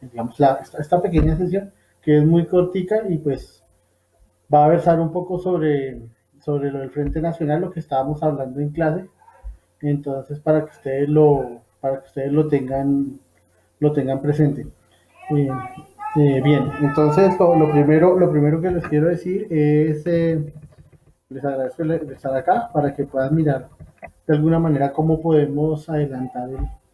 digamos, esta pequeña sesión, que es muy cortica y pues va a versar un poco sobre lo del Frente Nacional, lo que estábamos hablando en clase. Entonces, para que ustedes lo tengan presente. Eh, Bien, entonces lo primero que les quiero decir es, les agradezco el estar acá para que puedan mirar de alguna manera cómo podemos adelantar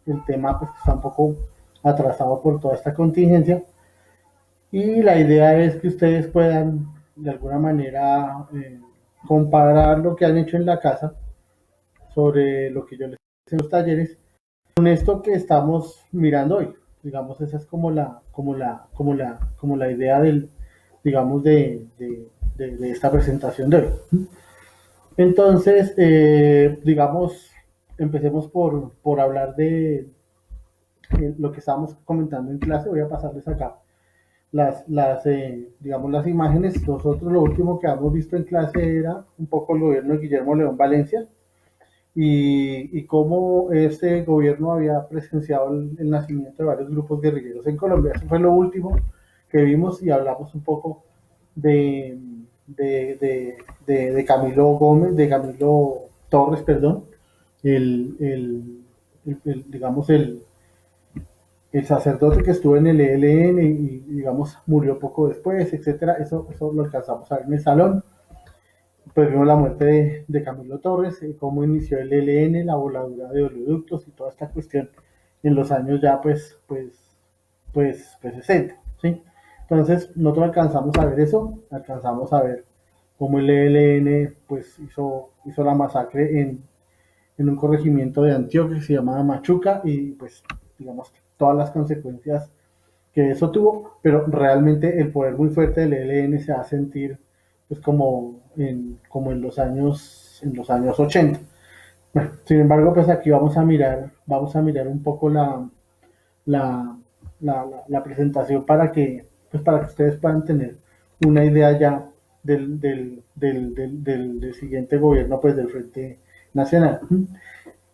el tema, pues que está un poco atrasado por toda esta contingencia. Y la idea es que ustedes puedan de alguna manera comparar lo que han hecho en la casa sobre lo que yo les hice en los talleres con esto que estamos mirando hoy. Digamos, esa es como la idea digamos, de esta presentación de hoy. Entonces, digamos, empecemos por hablar de lo que estábamos comentando en clase. Voy a pasarles acá digamos, las imágenes. Nosotros lo último que habíamos visto en clase era un poco el gobierno de Guillermo León Valencia y cómo este gobierno había presenciado el nacimiento de varios grupos guerrilleros en Colombia. Eso fue lo último que vimos y hablamos un poco de, de Camilo Gómez, de Camilo Torres, perdón, el, el, digamos, el sacerdote que estuvo en el ELN y, digamos, murió poco después, etcétera. Eso lo alcanzamos a ver en el salón. Pues vimos la muerte de Camilo Torres, cómo inició el ELN, la voladura de oleoductos y toda esta cuestión en los años ya, pues 60, ¿sí? Entonces, nosotros alcanzamos a ver eso, alcanzamos a ver cómo el ELN, pues, hizo la masacre en un corregimiento de Antioquia que se llamaba Machuca y, pues, digamos, todas las consecuencias que eso tuvo, pero realmente el poder muy fuerte del ELN se va a sentir pues como en los años 80. Bueno, sin embargo, pues aquí vamos a mirar un poco la, la presentación para que ustedes puedan tener una idea ya del siguiente gobierno pues del Frente Nacional.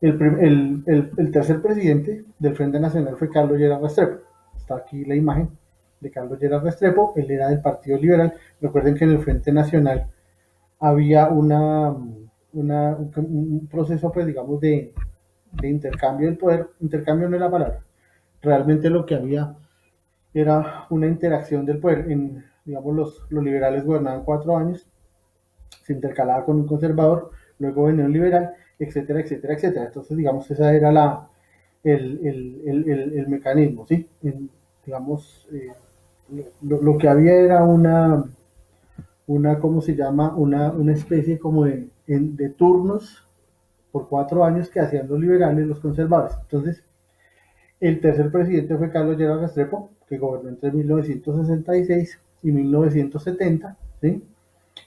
El tercer presidente del Frente Nacional fue Carlos Lleras Restrepo. Está aquí la imagen de Carlos Lleras Restrepo. Él era del Partido Liberal. Recuerden que en el Frente Nacional había un proceso, pues digamos, de intercambio del poder. Intercambio no es la palabra. Realmente lo que había era una interacción del poder. Digamos, los liberales gobernaban 4 años, se intercalaba con un conservador, luego venía un liberal, etcétera, etcétera, etcétera. Entonces, digamos, esa era el mecanismo, ¿sí? Digamos, lo que había era ¿cómo se llama? Una especie como de turnos por 4 años que hacían los liberales y los conservadores. Entonces, el tercer presidente fue Carlos Lleras Restrepo, que gobernó entre 1966 y 1970, ¿sí?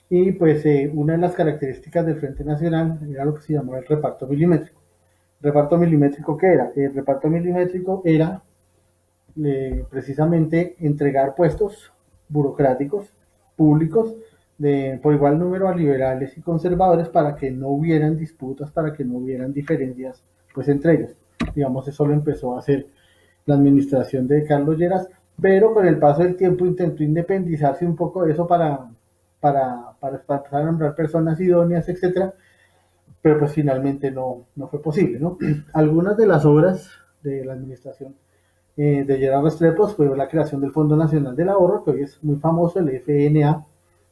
Y pues una de las características del Frente Nacional era lo que se llamaba el reparto milimétrico. ¿Reparto milimétrico qué era? El reparto milimétrico era precisamente entregar puestos burocráticos públicos por igual número a liberales y conservadores para que no hubieran disputas, para que no hubieran diferencias pues entre ellos. Digamos, eso lo empezó a hacer la administración de Carlos Lleras, pero con el paso del tiempo intentó independizarse un poco de eso para empezar a nombrar personas idóneas, etcétera, pero pues finalmente no fue posible, ¿no? Algunas de las obras de la administración de Gerard Restrepo fue la creación del Fondo Nacional del Ahorro, que hoy es muy famoso, el FNA,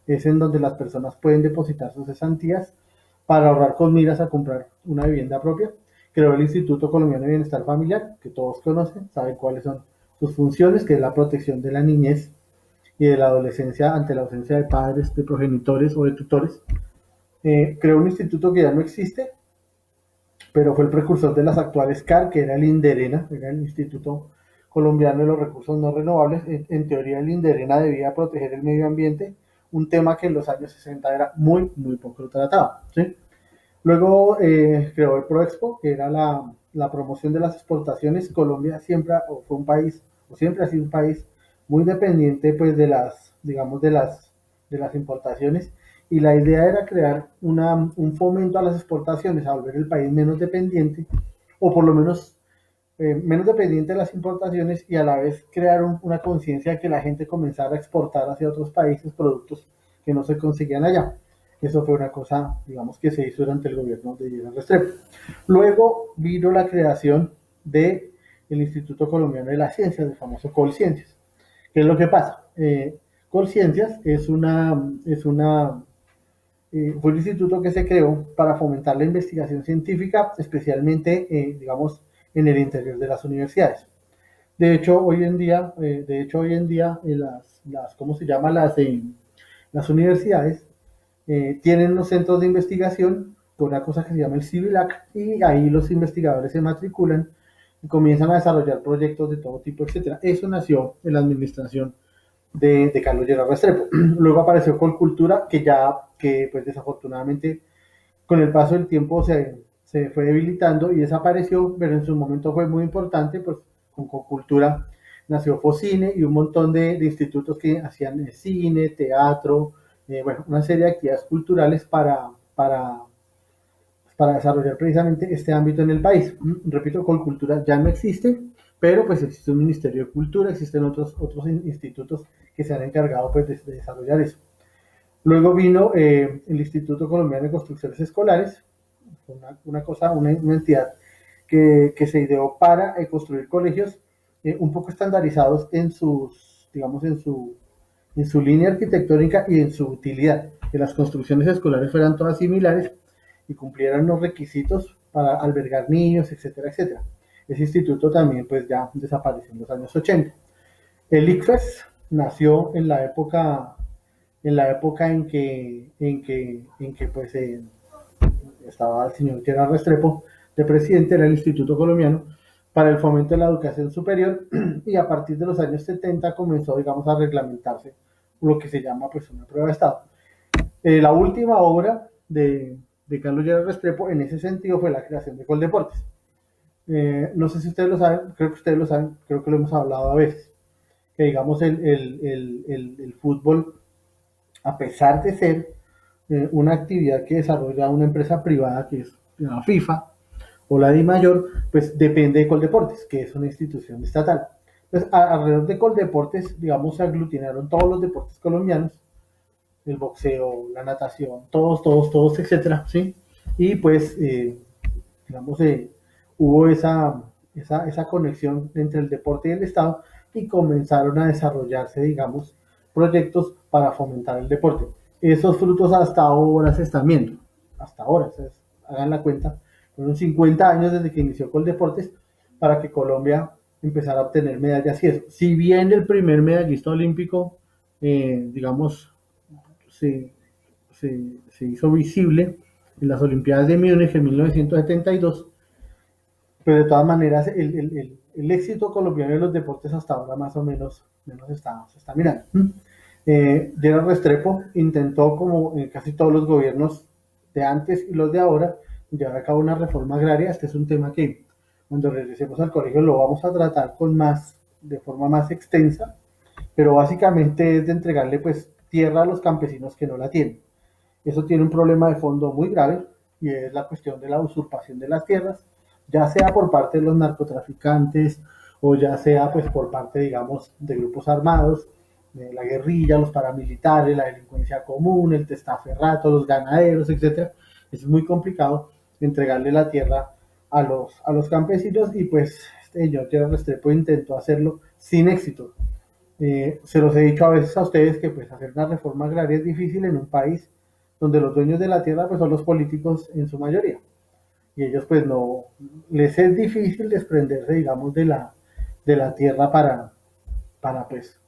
es en donde las personas pueden depositar sus cesantías para ahorrar con miras a comprar una vivienda propia. Creó el Instituto Colombiano de Bienestar Familiar, que todos conocen, saben cuáles son sus funciones, que es la protección de la niñez y de la adolescencia ante la ausencia de padres, de progenitores o de tutores. Creó un instituto que ya no existe, pero fue el precursor de las actuales CAR, que era el INDERENA, era el Instituto Colombiano de los Recursos No Renovables. En teoría, el INDERENA debía proteger el medio ambiente, un tema que en los años 60 era muy poco tratado, ¿sí? Luego creó el ProExpo, que era la promoción de las exportaciones. Colombia siempre fue un país, o siempre ha sido un país muy dependiente pues digamos, de las importaciones, y la idea era crear un fomento a las exportaciones, a volver el país menos dependiente, o por lo menos menos dependiente de las importaciones y a la vez crear una conciencia de que la gente comenzara a exportar hacia otros países productos que no se conseguían allá. Eso fue una cosa, digamos, que se hizo durante el gobierno de Gerard Restrepo. Luego vino la creación del Instituto Colombiano de las Ciencias, el famoso Colciencias. ¿Qué es lo que pasa? Colciencias fue un instituto que se creó para fomentar la investigación científica, especialmente, digamos, en el interior de las universidades. De hecho, hoy en día ¿cómo se llama? Las universidades tienen unos centros de investigación con una cosa que se llama el CIVILAC y ahí los investigadores se matriculan y comienzan a desarrollar proyectos de todo tipo, etcétera. Eso nació en la administración de Carlos Gerard Restrepo. Luego apareció Colcultura, que pues desafortunadamente con el paso del tiempo se fue debilitando y desapareció, pero en su momento fue muy importante, pues con Colcultura nació Focine y un montón de institutos que hacían cine, teatro, bueno, una serie de actividades culturales para desarrollar precisamente este ámbito en el país. Repito, Colcultura ya no existe, pero pues existe un Ministerio de Cultura, existen otros institutos que se han encargado pues de desarrollar eso. Luego vino el Instituto Colombiano de Construcciones Escolares, una entidad que se ideó para construir colegios un poco estandarizados digamos, en su línea arquitectónica y en su utilidad, que las construcciones escolares fueran todas similares y cumplieran los requisitos para albergar niños, etcétera, etcétera. Ese instituto también pues ya desapareció en los años 80. El ICFES nació en la época en que pues estaba el señor Gerard Restrepo de presidente, era el Instituto Colombiano para el Fomento de la Educación Superior y a partir de los años 70 comenzó, digamos, a reglamentarse lo que se llama pues una prueba de estado. La última obra de Carlos Gerard Restrepo en ese sentido fue la creación de Coldeportes. No sé si ustedes lo saben, creo que ustedes lo saben, creo que lo hemos hablado a veces, que digamos el fútbol, a pesar de ser una actividad que desarrolla una empresa privada que es la FIFA o la DIMAYOR, pues depende de Coldeportes, que es una institución estatal. Entonces, alrededor de Coldeportes, digamos, se aglutinaron todos los deportes colombianos, el boxeo, la natación, todos, etcétera, ¿sí? Y pues, digamos, hubo esa conexión entre el deporte y el Estado y comenzaron a desarrollarse, digamos, proyectos para fomentar el deporte. Esos frutos hasta ahora se están viendo, hasta ahora, hagan la cuenta, fueron 50 años desde que inició Coldeportes para que Colombia empezara a obtener medallas y eso. Si bien el primer medallista olímpico, digamos, se hizo visible en las Olimpiadas de Múnich en 1972, pero de todas maneras el éxito colombiano en los deportes hasta ahora más o menos se está mirando. Gerard Restrepo intentó, como en casi todos los gobiernos de antes y los de ahora, llevar a cabo una reforma agraria. Este es un tema que cuando regresemos al colegio lo vamos a tratar de forma más extensa, pero básicamente es de entregarle pues tierra a los campesinos que no la tienen. Eso tiene un problema de fondo muy grave y es la cuestión de la usurpación de las tierras, ya sea por parte de los narcotraficantes o ya sea pues por parte, digamos, de grupos armados, de la guerrilla, los paramilitares, la delincuencia común, el testaferrato, los ganaderos, etcétera. Es muy complicado entregarle la tierra a los campesinos y pues este señor Gerard Restrepo intentó hacerlo sin éxito. Se los he dicho a veces a ustedes que pues hacer una reforma agraria es difícil en un país donde los dueños de la tierra pues son los políticos en su mayoría y ellos pues no les es difícil desprenderse, digamos, de la tierra para pues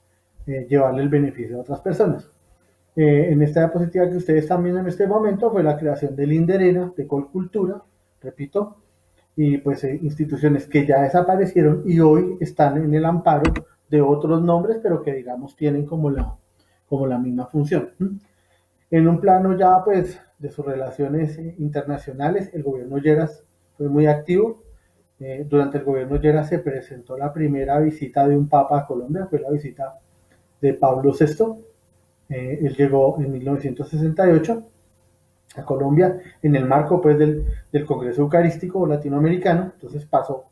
llevarle el beneficio a otras personas. En esta diapositiva que ustedes están viendo en este momento fue la creación del INDERENA, de Colcultura, repito, y pues instituciones que ya desaparecieron y hoy están en el amparo de otros nombres, pero que digamos tienen como la misma función. En un plano ya pues de sus relaciones internacionales, el gobierno Lleras fue muy activo. Durante el gobierno Lleras se presentó la primera visita de un papa a Colombia, fue la visita de Pablo VI. Él llegó en 1968 a Colombia en el marco pues del Congreso Eucarístico Latinoamericano, entonces pasó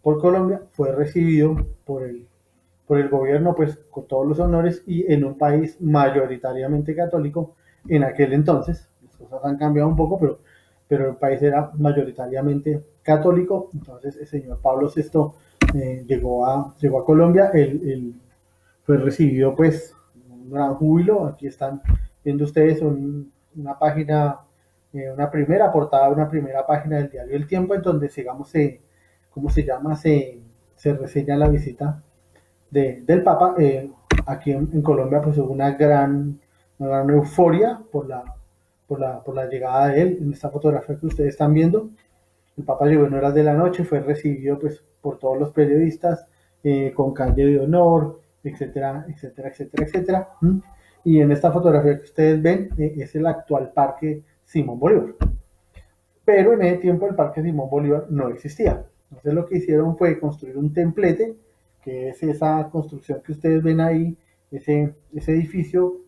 por Colombia, fue recibido por el gobierno pues con todos los honores y en un país mayoritariamente católico en aquel entonces. Las cosas han cambiado un poco, pero el país era mayoritariamente católico. Entonces el señor Pablo VI llegó a Colombia. Él fue recibido pues un gran júbilo. Aquí están viendo ustedes una página, una primera portada, una primera página del diario El Tiempo, en donde sigamos, ¿cómo se llama? Se reseña la visita del Papa. Aquí en Colombia pues hubo una gran euforia por la llegada de él. En esta fotografía que ustedes están viendo, el Papa llegó en horas de la noche, fue recibido pues por todos los periodistas, con calle de honor, etcétera, etcétera, etcétera, etcétera. Y en esta fotografía que ustedes ven, es el actual Parque Simón Bolívar. Pero en ese tiempo el Parque Simón Bolívar no existía. Entonces lo que hicieron fue construir un templete, que es esa construcción que ustedes ven ahí, ese edificio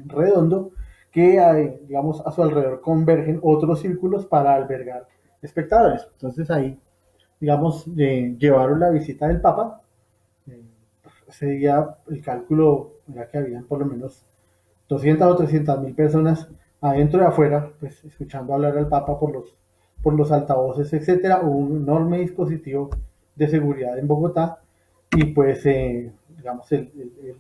redondo, que digamos a su alrededor convergen otros círculos para albergar espectadores. Entonces ahí, digamos, llevaron la visita del Papa. eh, Ese día el cálculo era que habían por lo menos 200 o 300 mil personas adentro y afuera, pues escuchando hablar al Papa por los altavoces, etcétera. Hubo un enorme dispositivo de seguridad en Bogotá y pues, digamos,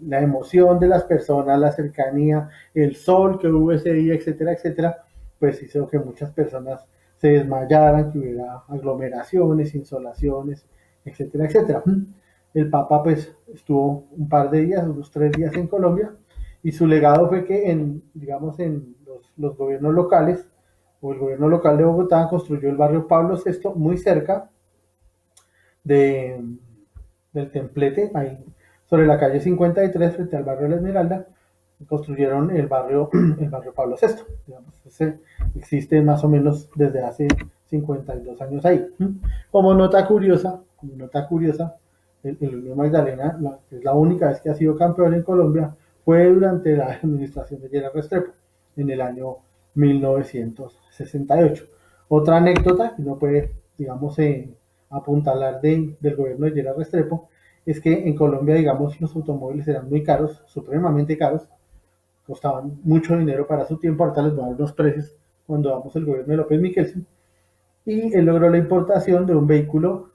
la emoción de las personas, la cercanía, el sol que hubo ese día, etcétera, etcétera, pues hizo que muchas personas se desmayaran, que hubiera aglomeraciones, insolaciones, etcétera, etcétera. El Papa pues estuvo un par de días, unos 3 días en Colombia, y su legado fue que digamos, en los gobiernos locales, o el gobierno local de Bogotá construyó el barrio Pablo VI muy cerca de, del templete, ahí sobre la calle 53 frente al barrio de la Esmeralda, construyeron el barrio Pablo VI. Digamos, ese existe más o menos desde hace 52 años ahí. Como nota curiosa, el Unión Magdalena, es la única vez que ha sido campeón en Colombia, fue durante la administración de Gerard Restrepo, en el año 1968. Otra anécdota que no puede, digamos, apuntalar del gobierno de Gerard Restrepo es que en Colombia, digamos, los automóviles eran muy caros, supremamente caros, costaban mucho dinero para su tiempo. Ahorita les voy a dar unos precios cuando damos el gobierno de López Michelsen. Y él logró la importación de un vehículo,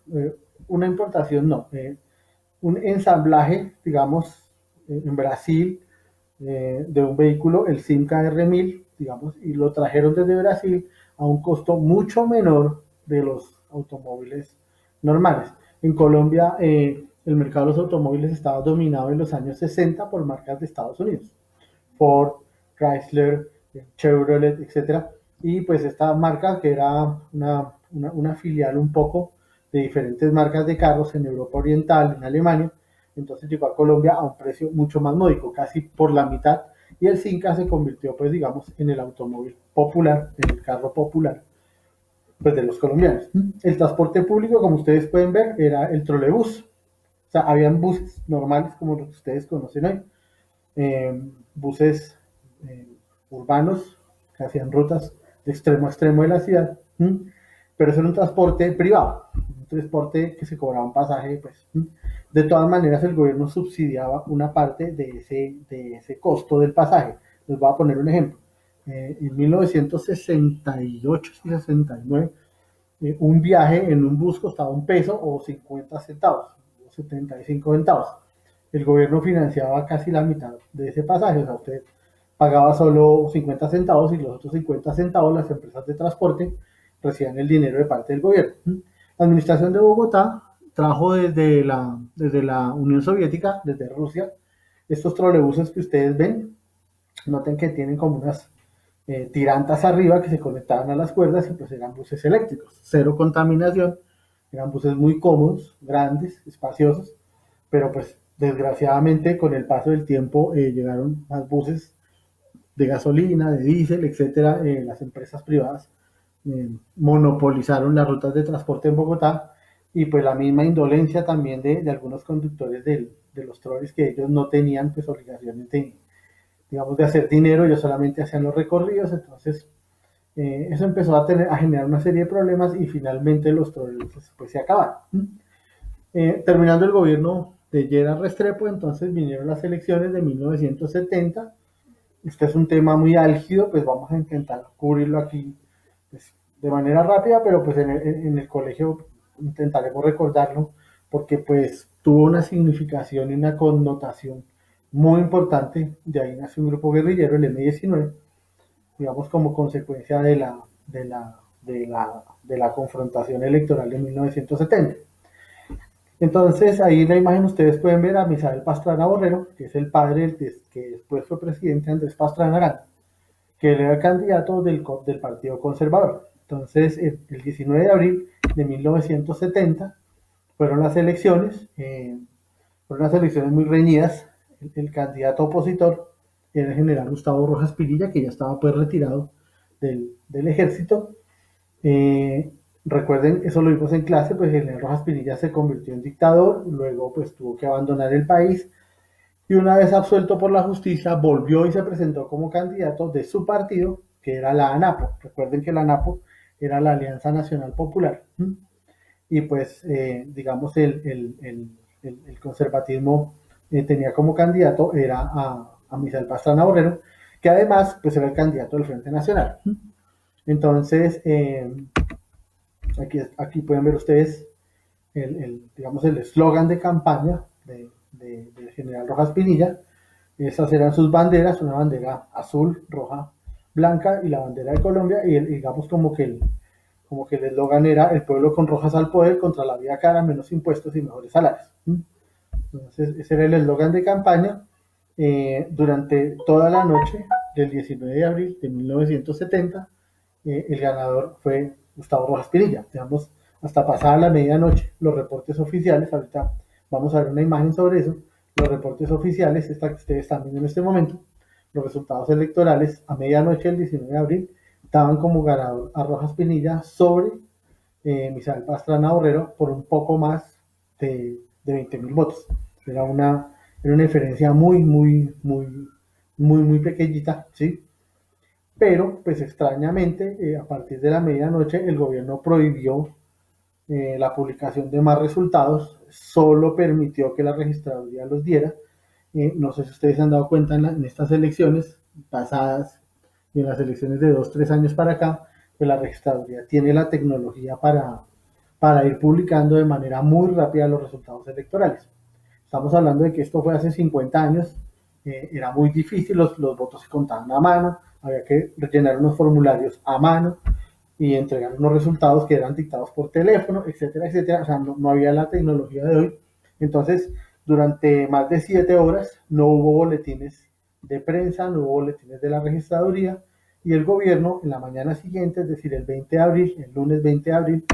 una importación no, un ensamblaje, digamos, en Brasil, de un vehículo, el Simca R1000, digamos, y lo trajeron desde Brasil a un costo mucho menor de los automóviles normales. En Colombia, el mercado de los automóviles estaba dominado en los años 60 por marcas de Estados Unidos, Ford, Chrysler, Chevrolet, etcétera. Y pues esta marca, que era una filial un poco de diferentes marcas de carros en Europa Oriental, en Alemania, entonces llegó a Colombia a un precio mucho más módico, casi por la mitad, y el Cinca se convirtió, pues digamos, en el automóvil popular, en el carro popular, pues de los colombianos. El transporte público, como ustedes pueden ver, era el trolebús. O sea, habían buses normales como los que ustedes conocen hoy, buses eh, urbanos que hacían rutas de extremo a extremo de la ciudad, pero eso era un transporte privado, un transporte que se cobraba un pasaje, pues. De todas maneras, el gobierno subsidiaba una parte de ese costo del pasaje. Les voy a poner un ejemplo. En 1968 y 69, un viaje en un bus costaba un peso o 50 centavos, o 75 centavos. El gobierno financiaba casi la mitad de ese pasaje, o sea, usted pagaba solo 50 centavos y los otros 50 centavos las empresas de transporte recibían el dinero de parte del gobierno. La administración de Bogotá trajo desde la Unión Soviética, desde Rusia, estos trolebuses que ustedes ven. Noten que tienen como unas tirantas arriba que se conectaban a las cuerdas y pues eran buses eléctricos, cero contaminación, eran buses muy cómodos, grandes, espaciosos, pero pues desgraciadamente con el paso del tiempo llegaron más buses de gasolina, de diésel, etcétera. Las empresas privadas monopolizaron las rutas de transporte en Bogotá y pues la misma indolencia también de algunos conductores de los troles, que ellos no tenían pues obligaciones de, digamos, de hacer dinero, ellos solamente hacían los recorridos. Entonces eso empezó a generar una serie de problemas y finalmente los troles pues se acabaron. Terminando el gobierno de Gerard Restrepo, entonces vinieron las elecciones de 1970. Este es un tema muy álgido, pues vamos a intentar cubrirlo aquí pues, de manera rápida, pero pues en el colegio intentaremos recordarlo porque pues tuvo una significación y una connotación muy importante. De ahí nació un grupo guerrillero, el M-19, digamos como consecuencia de la confrontación electoral de 1970. Entonces, ahí en la imagen ustedes pueden ver a Misael Pastrana Borrero, que es el padre del que después fue presidente Andrés Pastrana Arana, que él era el candidato del Partido Conservador. Entonces, el 19 de abril de 1970 fueron las elecciones muy reñidas. El candidato opositor era el general Gustavo Rojas Pinilla, que ya estaba pues retirado del ejército. Eh, Recuerden, eso lo vimos en clase, pues el general Rojas Pinilla se convirtió en dictador, luego pues tuvo que abandonar el país y una vez absuelto por la justicia volvió y se presentó como candidato de su partido, que era la ANAPO. Recuerden que la ANAPO era la Alianza Nacional Popular. Y pues digamos el conservatismo tenía como candidato era a Misael Pastrana Borrero, que además pues era el candidato del Frente Nacional. Entonces, aquí pueden ver ustedes digamos, el eslogan de campaña del general Rojas Pinilla. Esas eran sus banderas, una bandera azul, roja, blanca y la bandera de Colombia. Y digamos como que el eslogan era el pueblo con Rojas al poder contra la vida cara, menos impuestos y mejores salarios. Entonces, ese era el eslogan de campaña. Durante toda la noche del 19 de abril de 1970, el ganador fue Gustavo Rojas Pinilla. Digamos, hasta pasada la medianoche, los reportes oficiales, ahorita vamos a ver una imagen sobre eso, los reportes oficiales, esta que ustedes están viendo en este momento, los resultados electorales a medianoche del 19 de abril, daban como ganador a Rojas Pinilla sobre Misael Pastrana Borrero por un poco más de 20.000 votos. Era una diferencia muy pequeñita, ¿sí? Pero, pues extrañamente, a partir de la medianoche, el gobierno prohibió la publicación de más resultados, solo permitió que la registraduría los diera. No sé si ustedes se han dado cuenta en estas elecciones pasadas y en las elecciones de 2, 3 años para acá, pues la registraduría tiene la tecnología para ir publicando de manera muy rápida los resultados electorales. Estamos hablando de que esto fue hace 50 años, era muy difícil, los votos se contaban a mano, había que rellenar unos formularios a mano y entregar unos resultados que eran dictados por teléfono, etcétera, etcétera. O sea, no había la tecnología de hoy. Entonces, durante más de 7 horas no hubo boletines de prensa, no hubo boletines de la registraduría y el gobierno en la mañana siguiente, es decir, el 20 de abril, el lunes 20 de abril,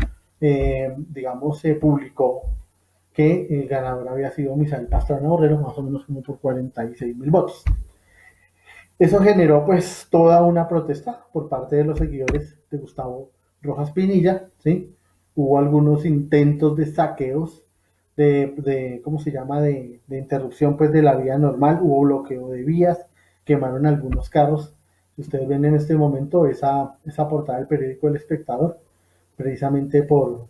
digamos, se publicó que el ganador había sido Misael Pastrana Borrero, más o menos como por 46.000 votos. Eso generó pues toda una protesta por parte de los seguidores de Gustavo Rojas Pinilla, ¿sí? Hubo algunos intentos de saqueos, ¿cómo se llama?, de interrupción pues de la vía normal, hubo bloqueo de vías, quemaron algunos carros. Si ustedes ven en este momento esa portada del periódico El Espectador, precisamente por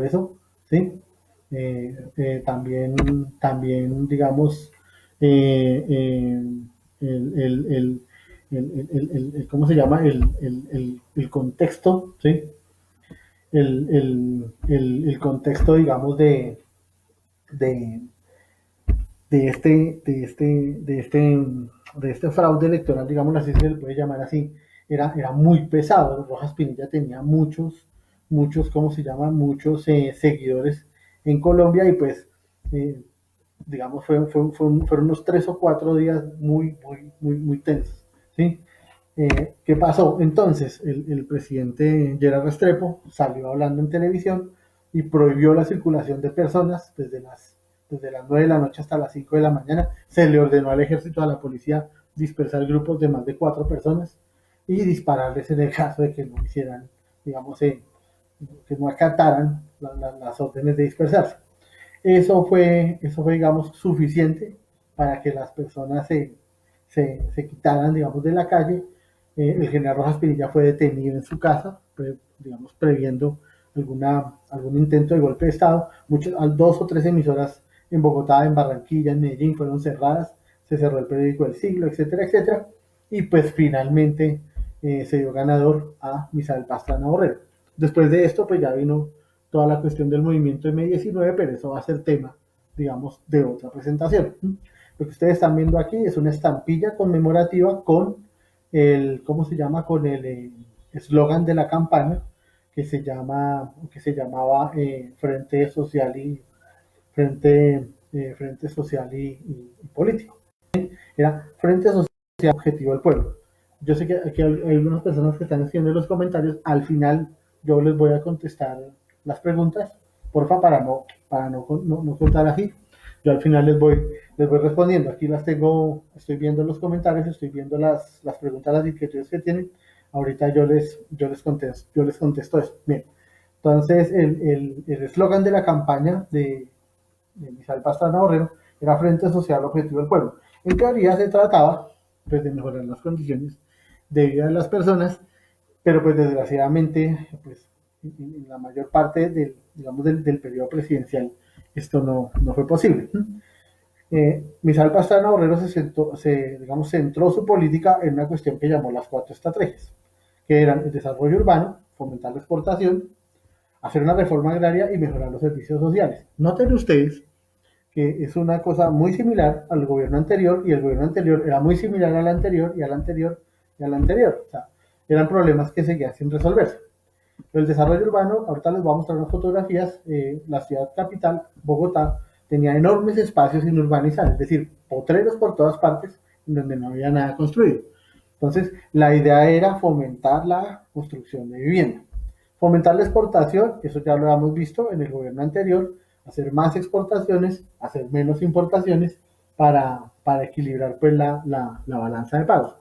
eso, ¿sí? También, digamos, eh, eh, el, ¿cómo se llama? El contexto, ¿sí? El contexto, digamos, de, de este fraude electoral, digamos así se le puede llamar así, era muy pesado. Rojas Pinilla tenía ¿cómo se llama? Muchos seguidores en Colombia y pues, eh, digamos, fueron unos 3 o 4 días muy tensos, ¿sí? ¿Qué pasó? Entonces, el presidente Gerard Restrepo salió hablando en televisión y prohibió la circulación de personas desde las 9 de la noche hasta las 5 de la mañana. Se le ordenó al ejército, a la policía, dispersar grupos de más de 4 personas y dispararles en el caso de que no hicieran, digamos, que no acataran las órdenes de dispersarse. Eso fue, digamos, suficiente para que las personas se quitaran, digamos, de la calle. El general Rojas Pinilla fue detenido en su casa, digamos, previendo algún intento de golpe de Estado. Dos o tres emisoras en Bogotá, en Barranquilla, en Medellín fueron cerradas, se cerró el periódico El Siglo, etcétera, etcétera, y pues finalmente se dio ganador a Misael Pastrana Borrero. Después de esto, pues ya vino toda la cuestión del movimiento M19, pero eso va a ser tema, digamos, de otra presentación. Lo que ustedes están viendo aquí es una estampilla conmemorativa con ¿cómo se llama? Con el eslogan de la campaña que se llamaba Frente Social Frente Social y Político. Era Frente Social Objetivo del Pueblo. Yo sé que aquí hay algunas personas que están haciendo los comentarios. Al final yo les voy a contestar las preguntas, porfa, para no contar así. Yo al final les voy respondiendo. Aquí las tengo, estoy viendo los comentarios, estoy viendo las preguntas, las inquietudes que tienen. Ahorita yo les contesto eso. Bien. Entonces, el eslogan de la campaña de Misael Pastrana Borrero era Frente Social Objetivo del Pueblo. En teoría se trataba pues, de mejorar las condiciones de vida de las personas, pero pues desgraciadamente pues, en la mayor parte digamos, del periodo presidencial esto no fue posible. Misael Pastrana Borrero digamos, centró su política en una cuestión que llamó las cuatro estrategias, que eran el desarrollo urbano, fomentar la exportación, hacer una reforma agraria y mejorar los servicios sociales. Noten ustedes que es una cosa muy similar al gobierno anterior, y el gobierno anterior era muy similar al anterior, y al anterior, y al anterior. O sea, eran problemas que seguían sin resolverse. El desarrollo urbano, ahorita les voy a mostrar unas fotografías, la ciudad capital, Bogotá, tenía enormes espacios sin urbanizar, es decir, potreros por todas partes, donde no había nada construido. Entonces, la idea era fomentar la construcción de vivienda. Fomentar la exportación, eso ya lo habíamos visto en el gobierno anterior, hacer más exportaciones, hacer menos importaciones para equilibrar pues, la balanza de pagos.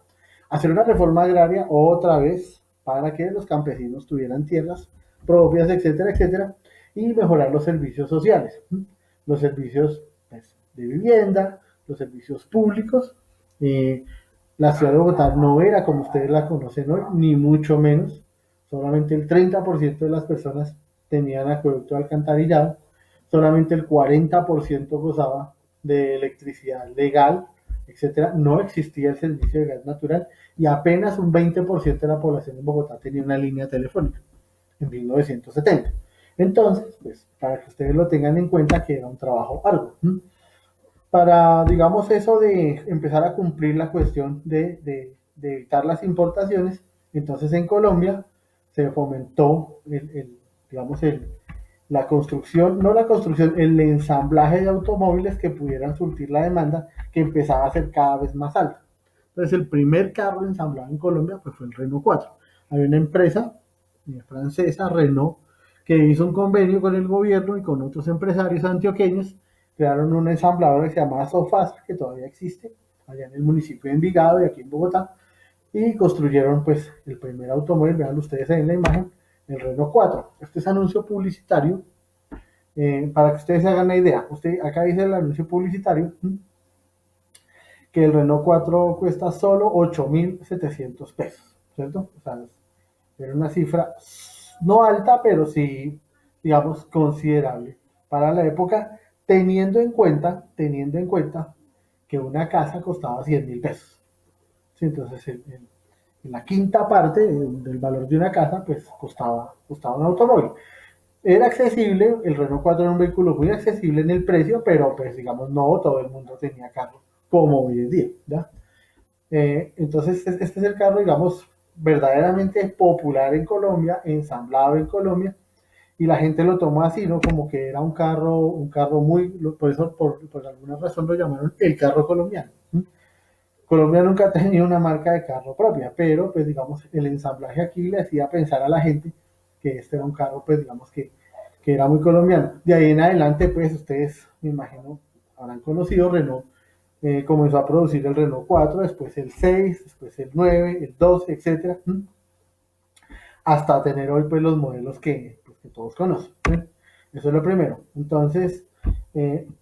Hacer una reforma agraria otra vez para que los campesinos tuvieran tierras propias, etcétera, etcétera, y mejorar los servicios sociales, los servicios pues, de vivienda, los servicios públicos. La ciudad de Bogotá no era como ustedes la conocen hoy, ni mucho menos. Solamente el 30% de las personas tenían acueducto alcantarillado, solamente el 40% gozaba de electricidad legal, etcétera. No existía el servicio de gas natural y apenas un 20% de la población en Bogotá tenía una línea telefónica en 1970. Entonces, pues, para que ustedes lo tengan en cuenta que era un trabajo arduo. Para, digamos, eso de empezar a cumplir la cuestión de evitar las importaciones, entonces en Colombia se fomentó digamos, la construcción, no la construcción, el ensamblaje de automóviles que pudieran surtir la demanda que empezaba a ser cada vez más alta. Entonces el primer carro ensamblado en Colombia pues, fue el Renault 4. Había una empresa francesa, Renault, que hizo un convenio con el gobierno y con otros empresarios antioqueños, crearon una ensambladora que se llamaba Sofasa, que todavía existe, allá en el municipio de Envigado y aquí en Bogotá, y construyeron pues el primer automóvil, vean ustedes ahí en la imagen, el Renault 4. Este es anuncio publicitario, para que ustedes se hagan la idea. Acá dice el anuncio publicitario, que el Renault 4 cuesta solo 8.700 pesos, ¿cierto? O sea, era una cifra no alta, pero sí, digamos, considerable para la época, teniendo en cuenta que una casa costaba 100.000 pesos. Sí, entonces, en la quinta parte del valor de una casa, pues costaba un automóvil. Era accesible, el Renault 4 era un vehículo muy accesible en el precio, pero pues digamos, no todo el mundo tenía carro como hoy en día, ¿ya? Entonces, este es el carro, digamos, verdaderamente popular en Colombia, ensamblado en Colombia, y la gente lo tomó así, ¿no? Como que era un carro muy, por eso, por alguna razón lo llamaron el carro colombiano. Colombia nunca ha tenido una marca de carro propia, pero pues digamos, el ensamblaje aquí le hacía pensar a la gente que este era un carro, pues digamos que era muy colombiano. De ahí en adelante, pues ustedes, me imagino, habrán conocido Renault. Comenzó a producir el Renault 4, después el 6, después el 9, el 12, etcétera, hasta tener hoy pues los modelos que todos conocen. Eso es lo primero. Entonces,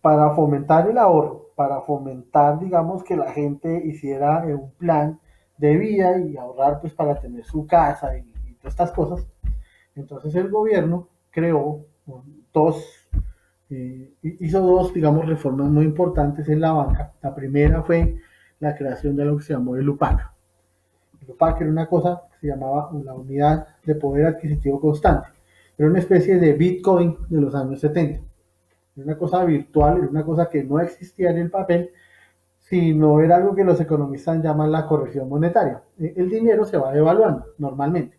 para fomentar el ahorro, para fomentar, digamos, que la gente hiciera un plan de vida y ahorrar pues para tener su casa y todas estas cosas, entonces el gobierno creó dos, hizo dos, digamos, reformas muy importantes en la banca. La primera fue la creación de lo que se llamó el UPAC. El UPAC era una cosa que se llamaba la unidad de poder adquisitivo constante. Era una especie de Bitcoin de los años 70. Era una cosa virtual, era una cosa que no existía en el papel, sino era algo que los economistas llaman la corrección monetaria. El dinero se va devaluando normalmente.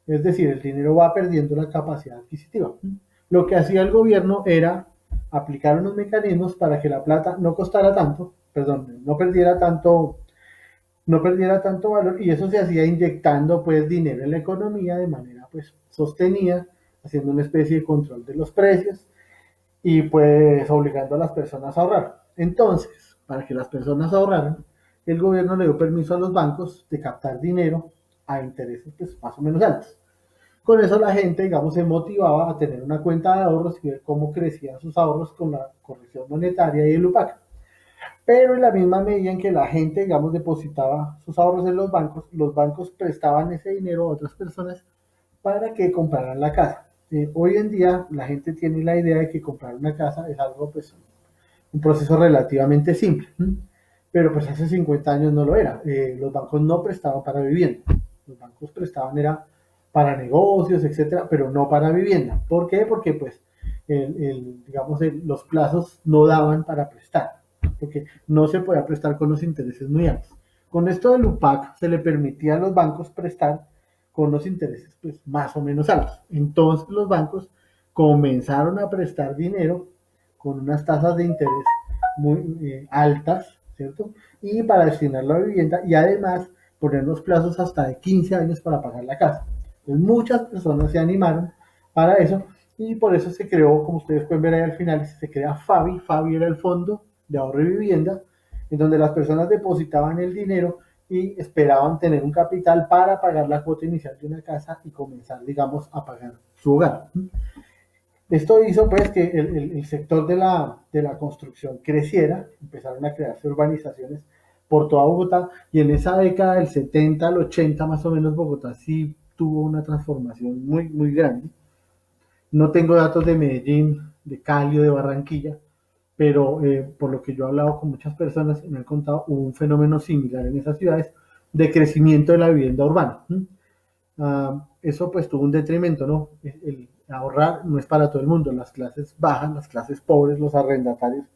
Es decir, el dinero va perdiendo la capacidad adquisitiva. Lo que hacía el gobierno era aplicar unos mecanismos para que la plata no costara tanto, perdón, no perdiera tanto valor, y eso se hacía inyectando pues dinero en la economía de manera pues sostenida, haciendo una especie de control de los precios y pues obligando a las personas a ahorrar. Entonces, para que las personas ahorraran, el gobierno le dio permiso a los bancos de captar dinero a intereses pues, más o menos altos. Con eso la gente, digamos, se motivaba a tener una cuenta de ahorros y ver cómo crecían sus ahorros con la corrección monetaria y el UPAC. Pero en la misma medida en que la gente, digamos, depositaba sus ahorros en los bancos prestaban ese dinero a otras personas para que compraran la casa. Hoy en día la gente tiene la idea de que comprar una casa es algo, pues, un proceso relativamente simple, pero pues hace 50 años no lo era. Los bancos no prestaban para vivienda, los bancos prestaban era para negocios, etcétera, pero no para vivienda. ¿Por qué? Porque pues digamos, los plazos no daban para prestar, porque no se podía prestar con los intereses muy altos. Con esto del UPAC se le permitía a los bancos prestar con los intereses pues más o menos altos. Entonces los bancos comenzaron a prestar dinero con unas tasas de interés muy altas, ¿cierto? Y para destinarlo a vivienda y además poner los plazos hasta de 15 años para pagar la casa. Entonces muchas personas se animaron para eso y por eso se creó, como ustedes pueden ver ahí al final, se crea FABI. FABI era el Fondo de Ahorro y Vivienda, en donde las personas depositaban el dinero y esperaban tener un capital para pagar la cuota inicial de una casa y comenzar, digamos, a pagar su hogar. Esto hizo pues que el sector de la construcción creciera, empezaron a crearse urbanizaciones por toda Bogotá y en esa década del 70 al 80 más o menos Bogotá sí tuvo una transformación muy, muy grande. No tengo datos de Medellín, de Cali o de Barranquilla, pero por lo que yo he hablado con muchas personas me han contado hubo un fenómeno similar en esas ciudades de crecimiento de la vivienda urbana. Eso pues tuvo un detrimento, ¿no? El ahorrar no es para todo el mundo, las clases bajas, las clases pobres, los arrendatarios,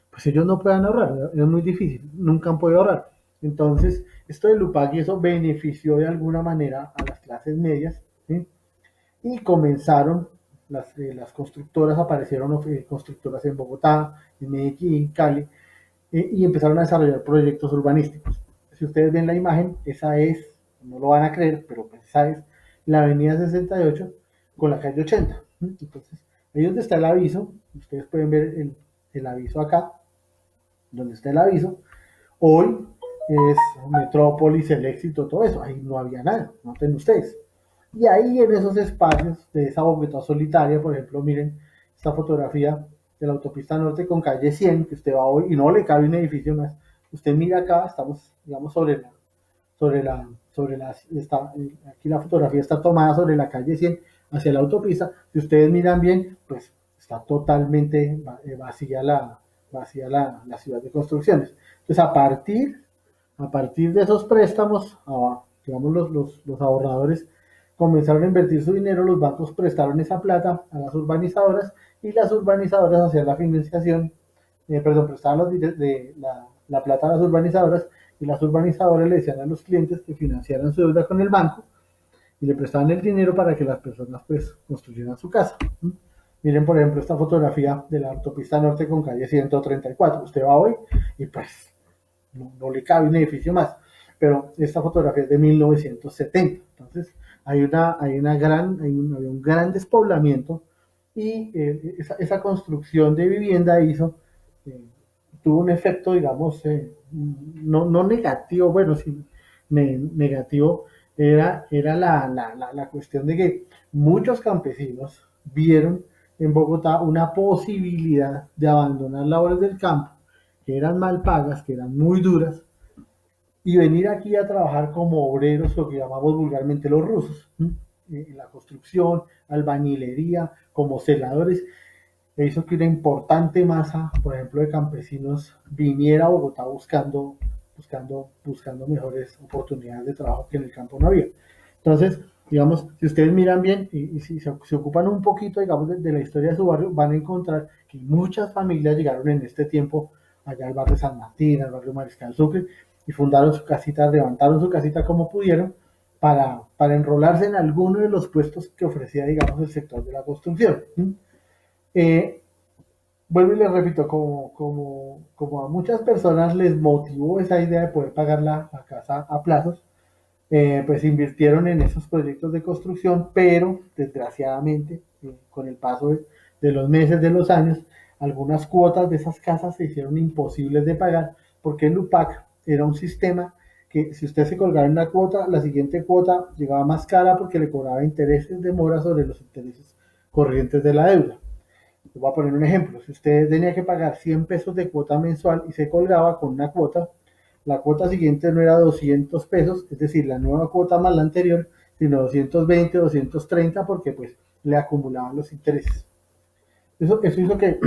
pues ellos no pueden ahorrar, es muy difícil, nunca han podido ahorrar. Entonces, esto del UPAC y eso benefició de alguna manera a las clases medias, ¿sí? Y comenzaron, las constructoras, aparecieron constructoras en Bogotá, en Medellín, Cali, y empezaron a desarrollar proyectos urbanísticos. Si ustedes ven la imagen, esa es, no lo van a creer, pero pues esa es la avenida 68 con la calle 80. Entonces, ahí donde está el aviso, ustedes pueden ver el aviso acá, donde está el aviso, hoy es Metrópolis, el Éxito, todo eso, ahí no había nada, noten ustedes. Y ahí en esos espacios de esa Bogotá solitaria, por ejemplo, miren esta fotografía de la autopista norte con calle 100, que usted va hoy y no le cabe un edificio más. Usted mira acá, estamos, digamos, aquí la fotografía está tomada sobre la calle 100 hacia la autopista. Si ustedes miran bien, pues está totalmente vacía la ciudad de construcciones. Entonces, a partir de esos préstamos, digamos, los ahorradores comenzaron a invertir su dinero, los bancos prestaron esa plata a las urbanizadoras y las urbanizadoras hacían la financiación, perdón, prestaban la plata a las urbanizadoras y las urbanizadoras le decían a los clientes que financiaran su deuda con el banco y le prestaban el dinero para que las personas pues construyeran su casa. Miren, por ejemplo, esta fotografía de la autopista norte con calle 134. Usted va hoy y pues no le cabe un edificio más. Pero esta fotografía es de 1970. Entonces, había un gran despoblamiento y esa construcción de vivienda eh, tuvo un efecto, digamos, no negativo, bueno, sí, negativo, era la cuestión de que muchos campesinos vieron en Bogotá una posibilidad de abandonar labores del campo, que eran mal pagas, que eran muy duras, y venir aquí a trabajar como obreros, lo que llamamos vulgarmente los rusos. en la construcción, albañilería, como celadores, e hizo que una importante masa, por ejemplo, de campesinos viniera a Bogotá buscando mejores oportunidades de trabajo que en el campo no había. Entonces, digamos, si ustedes miran bien y si se ocupan un poquito, digamos, de la historia de su barrio, van a encontrar que muchas familias llegaron en este tiempo allá al barrio San Martín, al barrio Mariscal Sucre, y fundaron su casita, levantaron su casita como pudieron para enrolarse en alguno de los puestos que ofrecía, digamos, el sector de la construcción. Eh, Vuelvo y les repito, como a muchas personas les motivó esa idea de poder pagar la casa a plazos, pues invirtieron en esos proyectos de construcción, pero desgraciadamente, con el paso de los meses, de los años, algunas cuotas de esas casas se hicieron imposibles de pagar, porque el UPAC era un sistema que si usted se colgaba en una cuota, la siguiente cuota llegaba más cara porque le cobraba intereses de mora sobre los intereses corrientes de la deuda. Les voy a poner un ejemplo. Si usted tenía que pagar 100 pesos de cuota mensual y se colgaba con una cuota, la cuota siguiente no era 200 pesos, es decir, la nueva cuota más la anterior, sino 220, 230, porque pues le acumulaban los intereses. Eso hizo que,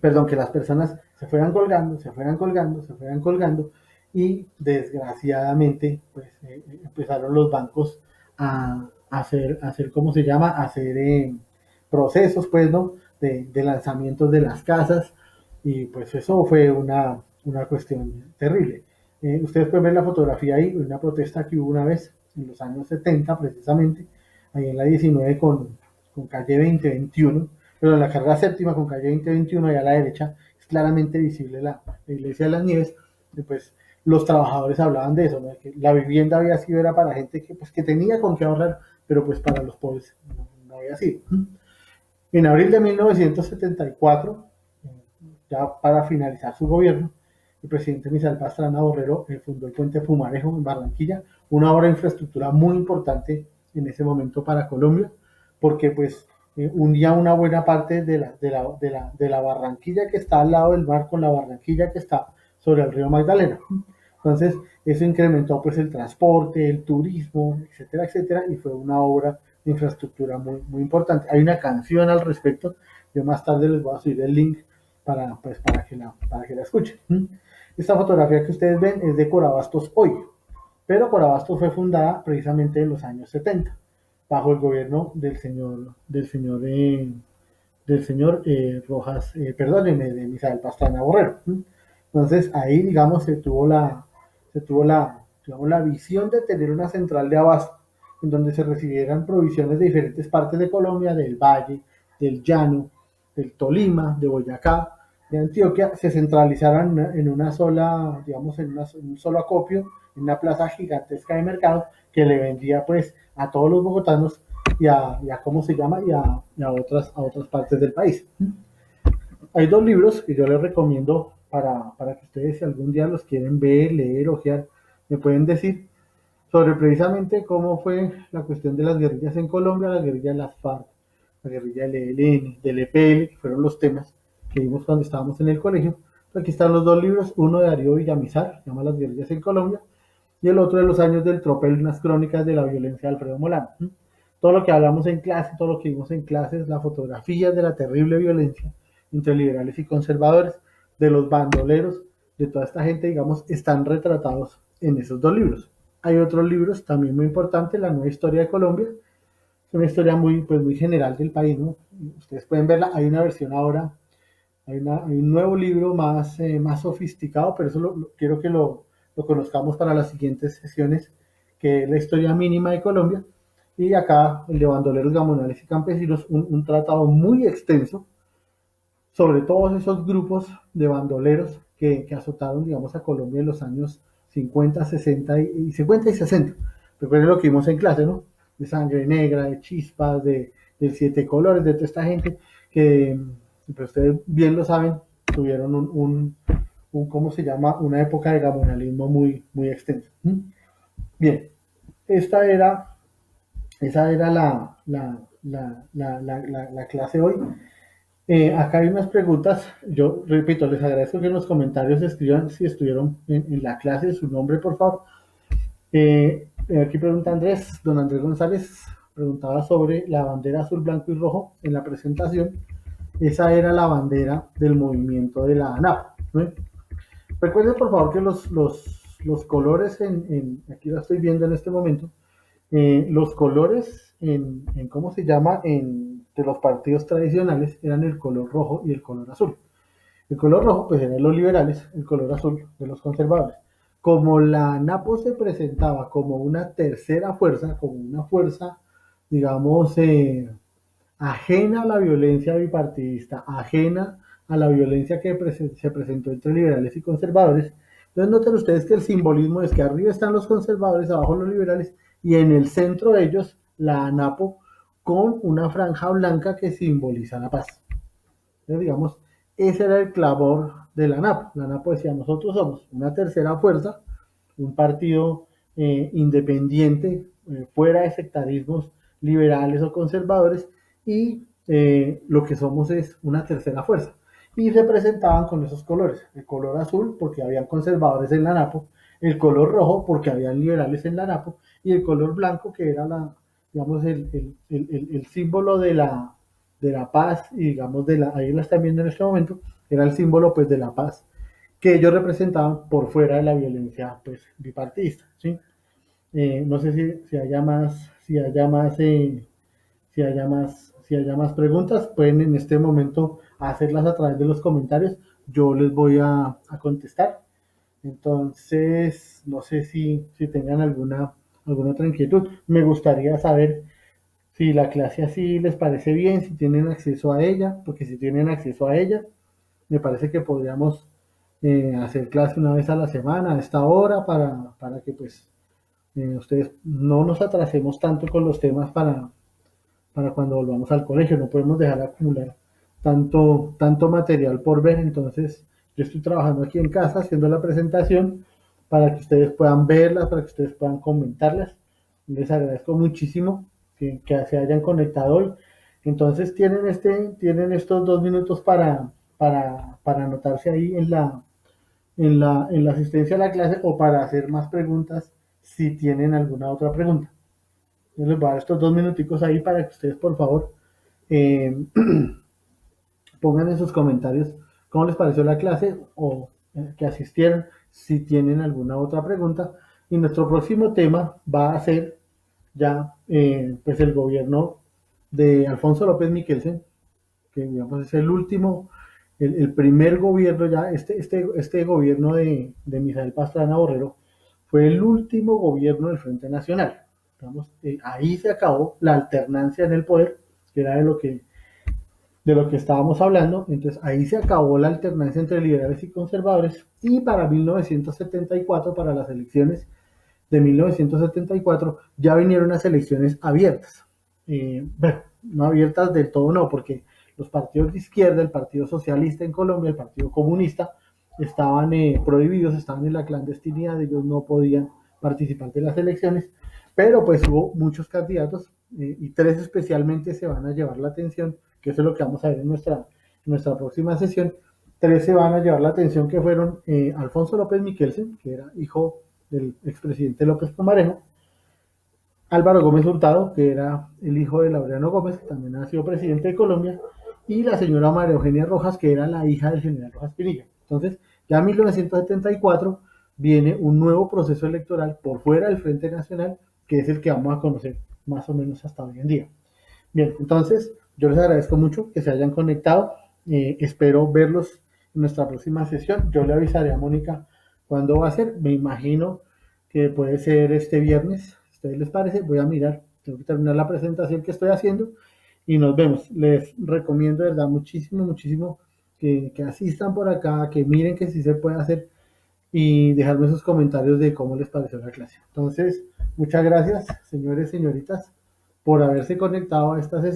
perdón, que las personas se fueran colgando, se fueran colgando, se fueran colgando, y desgraciadamente pues empezaron los bancos a hacer ¿cómo se llama? A hacer procesos, pues, ¿no? De lanzamientos de las casas, y pues eso fue una cuestión terrible. Ustedes pueden ver la fotografía ahí, una protesta que hubo una vez en los años 70 precisamente, ahí en la 19 con calle 2021, pero en la carrera séptima con calle 2021, allá a la derecha, es claramente visible la iglesia de las Nieves, y pues los trabajadores hablaban de eso, ¿no? Que la vivienda había sido era para gente que tenía con qué ahorrar, pero pues para los pobres no había sido. En abril de 1974, ya para finalizar su gobierno, el presidente Misael Pastrana Borrero fundó el puente Pumarejo en Barranquilla, una obra de infraestructura muy importante en ese momento para Colombia, porque pues unía una buena parte de la Barranquilla que está al lado del mar con la Barranquilla que está sobre el río Magdalena. Entonces, eso incrementó pues el transporte, el turismo, etcétera, etcétera, y fue una obra de infraestructura muy, muy importante. Hay una canción al respecto, yo más tarde les voy a subir el link para que la escuchen. Esta fotografía que ustedes ven es de Corabastos hoy, pero Corabastos fue fundada precisamente en los años 70, bajo el gobierno del señor Rojas, perdónenme, de Misael Pastrana Borrero. Entonces ahí, digamos, digamos, la visión de tener una central de abasto en donde se recibieran provisiones de diferentes partes de Colombia, del Valle, del Llano, del Tolima, de Boyacá, de Antioquia, se centralizaran en una sola, digamos, en un solo acopio, en una plaza gigantesca de mercado que le vendía pues a todos los bogotanos y a ¿cómo se llama? Y a otras partes del país. Hay dos libros que yo les recomiendo para que ustedes, si algún día los quieren ver, leer, ojear, me pueden decir sobre precisamente cómo fue la cuestión de las guerrillas en Colombia, la guerrilla de las FARC, la guerrilla del ELN, del EPL, que fueron los temas que vimos cuando estábamos en el colegio. Aquí están los dos libros, uno de Darío Villamizar, se llama Las guerrillas en Colombia, y el otro de los años del tropel, unas crónicas de la violencia de Alfredo Molano. Todo lo que hablamos en clase, todo lo que vimos en clases, la fotografía de la terrible violencia entre liberales y conservadores, de los bandoleros, de toda esta gente, digamos, están retratados en esos dos libros. Hay otros libros también muy importantes, La nueva historia de Colombia, es una historia muy, pues, muy general del país, ¿no? Ustedes pueden verla, hay una versión ahora, hay un nuevo libro más sofisticado, pero eso quiero que lo conozcamos para las siguientes sesiones, que es la historia mínima de Colombia, y acá el de bandoleros, gamonales y campesinos, un tratado muy extenso sobre todos esos grupos de bandoleros que azotaron, digamos, a Colombia en los años 50, 60 y 50 y 60. Recuerden lo que vimos en clase, ¿no? De Sangre Negra, de Chispas, de Siete Colores, de toda esta gente que, pues ustedes bien lo saben, tuvieron ¿cómo se llama? Una época de gamonalismo muy, muy extensa. Bien, esa era la clase hoy. Acá hay unas preguntas. Yo repito, les agradezco que en los comentarios escriban si estuvieron en la clase, su nombre, por favor. Aquí pregunta don Andrés González, preguntaba sobre la bandera azul, blanco y rojo en la presentación. Esa era la bandera del movimiento de la ANAP, ¿no? Recuerden por favor que los colores, aquí lo estoy viendo en este momento, los colores ¿cómo se llama? De los partidos tradicionales eran el color rojo y el color azul. El color rojo pues eran los liberales, el color azul de los conservadores. Como la NAPO se presentaba como una tercera fuerza, como una fuerza, digamos, ajena a la violencia bipartidista, ajena a la violencia que se presentó entre liberales y conservadores. Entonces noten ustedes que el simbolismo es que arriba están los conservadores, abajo los liberales, y en el centro de ellos la ANAPO con una franja blanca que simboliza la paz. Entonces, digamos, ese era el clamor de la ANAPO. La ANAPO decía, nosotros somos una tercera fuerza, un partido independiente, fuera de sectarismos liberales o conservadores, y lo que somos es una tercera fuerza. Y se presentaban con esos colores, el color azul porque habían conservadores en la NAPO, el color rojo porque habían liberales en la NAPO, y el color blanco que era digamos, el símbolo de la paz, y digamos, ahí la están viendo en este momento, era el símbolo pues de la paz que ellos representaban por fuera de la violencia pues bipartidista, ¿sí? No sé si haya más, si haya más preguntas, pueden en este momento hacerlas a través de los comentarios, yo les voy a contestar. Entonces, no sé si tengan alguna otra inquietud. Me gustaría saber si la clase así les parece bien, si tienen acceso a ella, porque si tienen acceso a ella, me parece que podríamos hacer clase una vez a la semana, a esta hora, para que pues ustedes no nos atrasemos tanto con los temas para cuando volvamos al colegio. No podemos dejar acumular tanto material por ver. Entonces, yo estoy trabajando aquí en casa haciendo la presentación para que ustedes puedan verlas, para que ustedes puedan comentarlas. Les agradezco muchísimo que se hayan conectado hoy. Entonces, tienen estos 2 minutos para anotarse ahí en la asistencia a la clase o para hacer más preguntas si tienen alguna otra pregunta. Yo les voy a dar estos 2 minuticos ahí para que ustedes, por favor, eh, pongan en sus comentarios cómo les pareció la clase o que asistieron, si tienen alguna otra pregunta. Y nuestro próximo tema va a ser ya pues el gobierno de Alfonso López Miquelsen, que digamos es el último, el primer gobierno ya, este gobierno de Misael Pastrana Borrero fue el último gobierno del Frente Nacional. Digamos, ahí se acabó la alternancia en el poder, que era de lo que estábamos hablando. Entonces ahí se acabó la alternancia entre liberales y conservadores, y para 1974, para las elecciones de 1974, ya vinieron las elecciones abiertas. Bueno, no abiertas del todo, no, porque los partidos de izquierda, el Partido Socialista en Colombia, el Partido Comunista, estaban prohibidos, estaban en la clandestinidad, ellos no podían participar de las elecciones, pero pues hubo muchos candidatos y 3 especialmente se van a llevar la atención, que eso es lo que vamos a ver en nuestra próxima sesión. 3 se van a llevar la atención, que fueron Alfonso López Miquelsen, que era hijo del expresidente López Pomarejo; Álvaro Gómez Hurtado, que era el hijo de Laureano Gómez, que también ha sido presidente de Colombia; y la señora María Eugenia Rojas, que era la hija del general Rojas Pinilla. Entonces, ya en 1974 viene un nuevo proceso electoral por fuera del Frente Nacional, que es el que vamos a conocer más o menos hasta hoy en día. Bien, entonces yo les agradezco mucho que se hayan conectado. Espero verlos en nuestra próxima sesión. Yo le avisaré a Mónica cuándo va a ser. Me imagino que puede ser este viernes. ¿A ustedes les parece? Voy a mirar. Tengo que terminar la presentación que estoy haciendo y nos vemos. Les recomiendo, de verdad, muchísimo, muchísimo que asistan por acá, que miren que sí se puede hacer, y dejarme sus comentarios de cómo les pareció la clase. Entonces, muchas gracias, señores, señoritas, por haberse conectado a esta sesión.